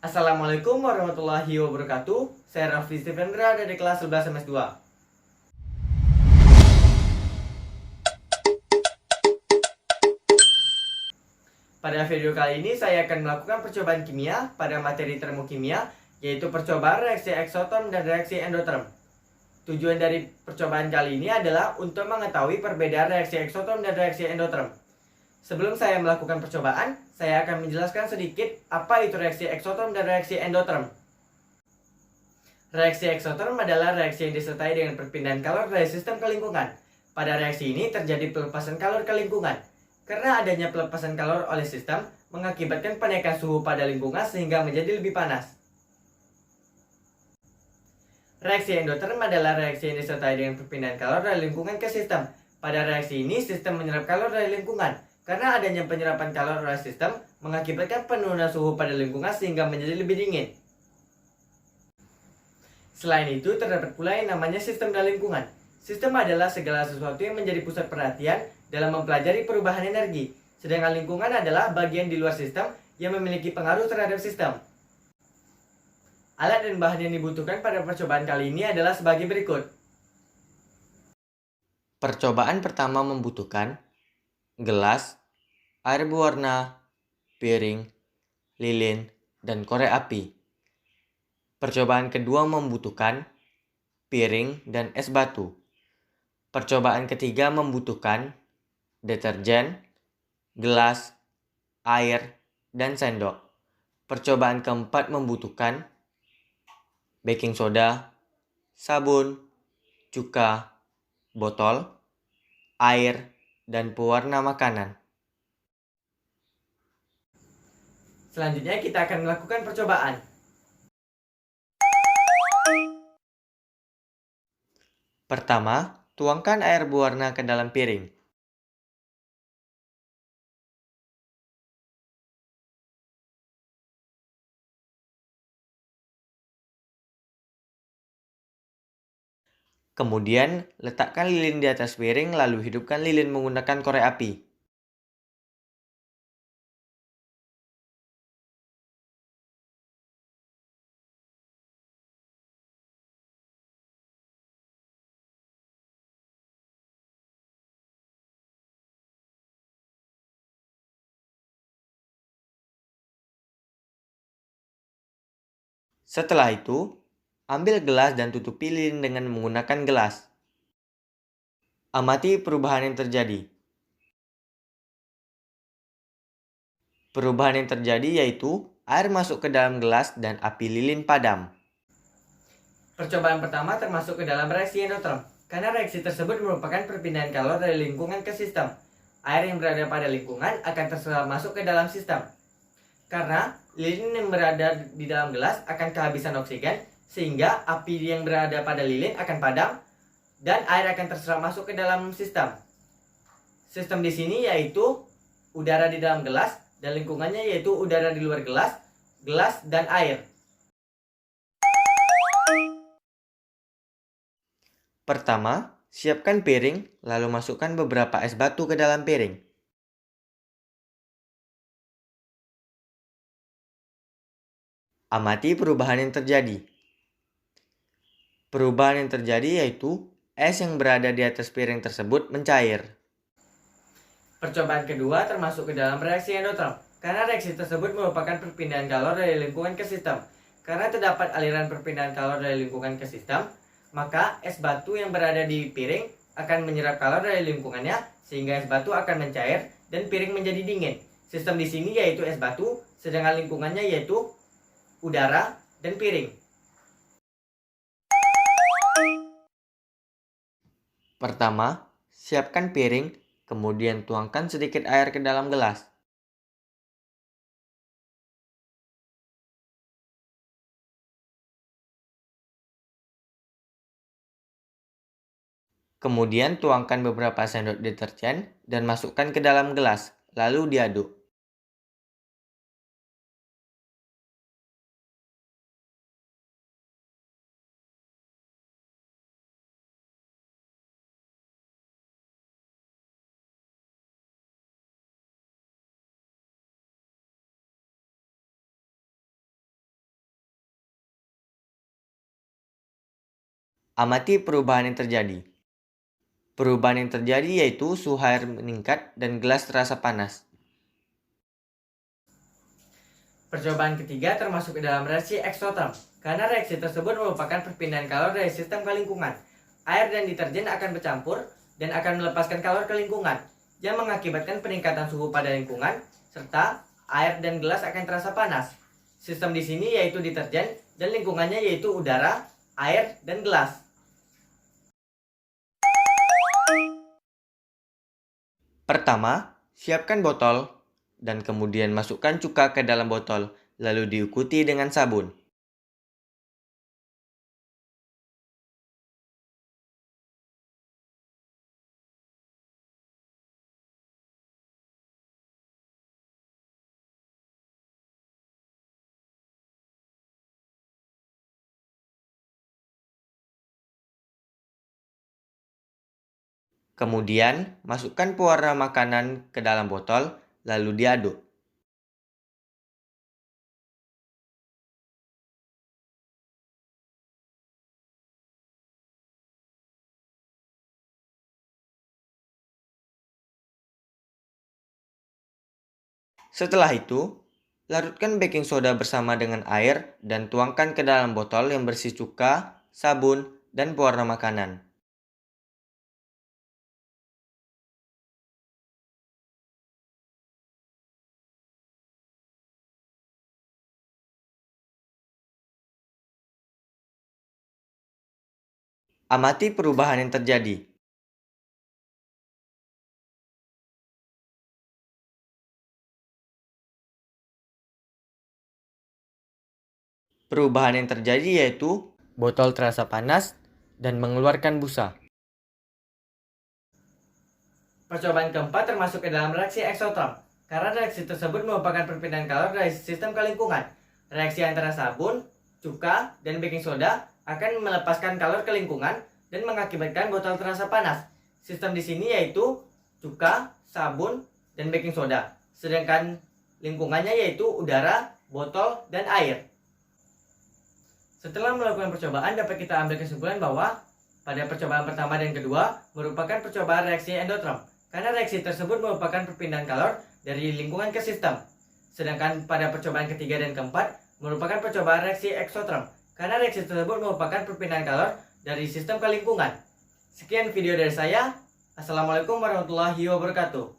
Assalamualaikum warahmatullahi wabarakatuh. Saya Raffi Stevendra dari kelas 11 MS2. Pada video kali ini saya akan melakukan percobaan kimia pada materi termokimia, yaitu percobaan reaksi eksoterm dan reaksi endoterm. Tujuan dari percobaan kali ini adalah untuk mengetahui perbedaan reaksi eksoterm dan reaksi endoterm. Sebelum saya melakukan percobaan, saya akan menjelaskan sedikit apa itu reaksi eksoterm dan reaksi endoterm. Reaksi eksoterm adalah reaksi yang disertai dengan perpindahan kalor dari sistem ke lingkungan. Pada reaksi ini terjadi pelepasan kalor ke lingkungan. Karena adanya pelepasan kalor oleh sistem, mengakibatkan penaikan suhu pada lingkungan sehingga menjadi lebih panas. Reaksi endoterm adalah reaksi yang disertai dengan perpindahan kalor dari lingkungan ke sistem. Pada reaksi ini, sistem menyerap kalor dari lingkungan. Karena adanya penyerapan kalor oleh sistem, mengakibatkan penurunan suhu pada lingkungan sehingga menjadi lebih dingin. Selain itu, terdapat pula yang namanya sistem dan lingkungan. Sistem adalah segala sesuatu yang menjadi pusat perhatian dalam mempelajari perubahan energi. Sedangkan lingkungan adalah bagian di luar sistem yang memiliki pengaruh terhadap sistem. Alat dan bahan yang dibutuhkan pada percobaan kali ini adalah sebagai berikut. Percobaan pertama membutuhkan gelas, air berwarna, piring, lilin, dan korek api. Percobaan kedua membutuhkan piring dan es batu. Percobaan ketiga membutuhkan deterjen, gelas, air, dan sendok. Percobaan keempat membutuhkan baking soda, sabun, cuka, botol, air, dan pewarna makanan. Selanjutnya kita akan melakukan percobaan. Pertama, tuangkan air berwarna ke dalam piring. Kemudian, letakkan lilin di atas piring lalu hidupkan lilin menggunakan korek api. Setelah itu, ambil gelas dan tutupi lilin dengan menggunakan gelas. Amati perubahan yang terjadi. Perubahan yang terjadi yaitu air masuk ke dalam gelas dan api lilin padam. Percobaan pertama termasuk ke dalam reaksi endoterm, karena reaksi tersebut merupakan perpindahan kalor dari lingkungan ke sistem. Air yang berada pada lingkungan akan terserap masuk ke dalam sistem. Karena lilin yang berada di dalam gelas akan kehabisan oksigen, sehingga api yang berada pada lilin akan padam dan air akan terserap masuk ke dalam sistem. Sistem di sini yaitu udara di dalam gelas dan lingkungannya yaitu udara di luar gelas, gelas dan air. Pertama, siapkan piring, lalu masukkan beberapa es batu ke dalam piring. Amati perubahan yang terjadi. Perubahan yang terjadi yaitu es yang berada di atas piring tersebut mencair. Percobaan kedua termasuk ke dalam reaksi endoterm, karena reaksi tersebut merupakan perpindahan kalor dari lingkungan ke sistem. Karena terdapat aliran perpindahan kalor dari lingkungan ke sistem, maka es batu yang berada di piring akan menyerap kalor dari lingkungannya sehingga es batu akan mencair dan piring menjadi dingin. Sistem di sini yaitu es batu, sedangkan lingkungannya yaitu udara dan piring. Pertama, siapkan piring, kemudian tuangkan sedikit air ke dalam gelas. Kemudian tuangkan beberapa sendok deterjen dan masukkan ke dalam gelas, lalu diaduk. Amati perubahan yang terjadi. Perubahan yang terjadi yaitu suhu air meningkat dan gelas terasa panas. Percobaan ketiga termasuk ke dalam reaksi eksoterm, karena reaksi tersebut merupakan perpindahan kalor dari sistem ke lingkungan. Air dan deterjen akan bercampur dan akan melepaskan kalor ke lingkungan, yang mengakibatkan peningkatan suhu pada lingkungan, serta air dan gelas akan terasa panas. Sistem di sini yaitu deterjen dan lingkungannya yaitu udara, air, dan gelas. Pertama, siapkan botol dan kemudian masukkan cuka ke dalam botol, lalu diikuti dengan sabun. Kemudian, masukkan pewarna makanan ke dalam botol, lalu diaduk. Setelah itu, larutkan baking soda bersama dengan air dan tuangkan ke dalam botol yang berisi cuka, sabun, dan pewarna makanan. Amati perubahan yang terjadi. Perubahan yang terjadi yaitu botol terasa panas dan mengeluarkan busa. Percobaan keempat termasuk ke dalam reaksi eksoterm, karena reaksi tersebut merupakan perpindahan kalor dari sistem ke lingkungan. Reaksi antara sabun, cuka, dan baking soda akan melepaskan kalor ke lingkungan dan mengakibatkan botol terasa panas. Sistem di sini yaitu cuka, sabun, dan baking soda. Sedangkan lingkungannya yaitu udara, botol, dan air. Setelah melakukan percobaan dapat kita ambil kesimpulan bahwa pada percobaan pertama dan kedua merupakan percobaan reaksi endoterm, karena reaksi tersebut merupakan perpindahan kalor dari lingkungan ke sistem. Sedangkan pada percobaan ketiga dan keempat merupakan percobaan reaksi eksoterm, karena reaksi tersebut merupakan perpindahan kalor dari sistem ke lingkungan. Sekian video dari saya. Assalamualaikum warahmatullahi wabarakatuh.